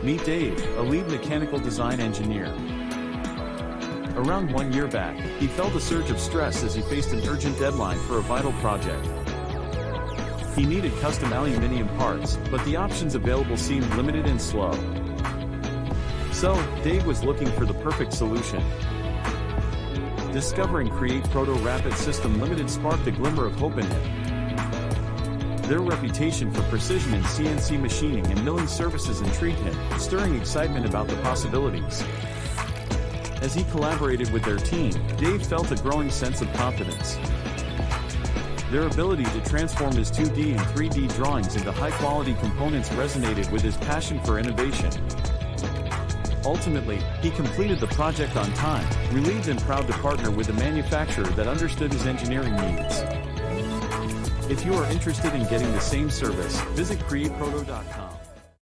Meet Dave, a lead mechanical design engineer. Around 1 year back, he felt a surge of stress as he faced an urgent deadline for a vital project. He needed custom aluminium parts, but the options available seemed limited and slow. So, Dave was looking for the perfect solution. Discovering CreateProto Rapid System Limited sparked a glimmer of hope in him. Their reputation for precision in CNC machining and milling services intrigued him, stirring excitement about the possibilities. As he collaborated with their team, Dave felt a growing sense of confidence. Their ability to transform his 2D and 3D drawings into high-quality components resonated with his passion for innovation. Ultimately, he completed the project on time, relieved and proud to partner with a manufacturer that understood his engineering needs. If you are interested in getting the same service, visit CreateProto.com.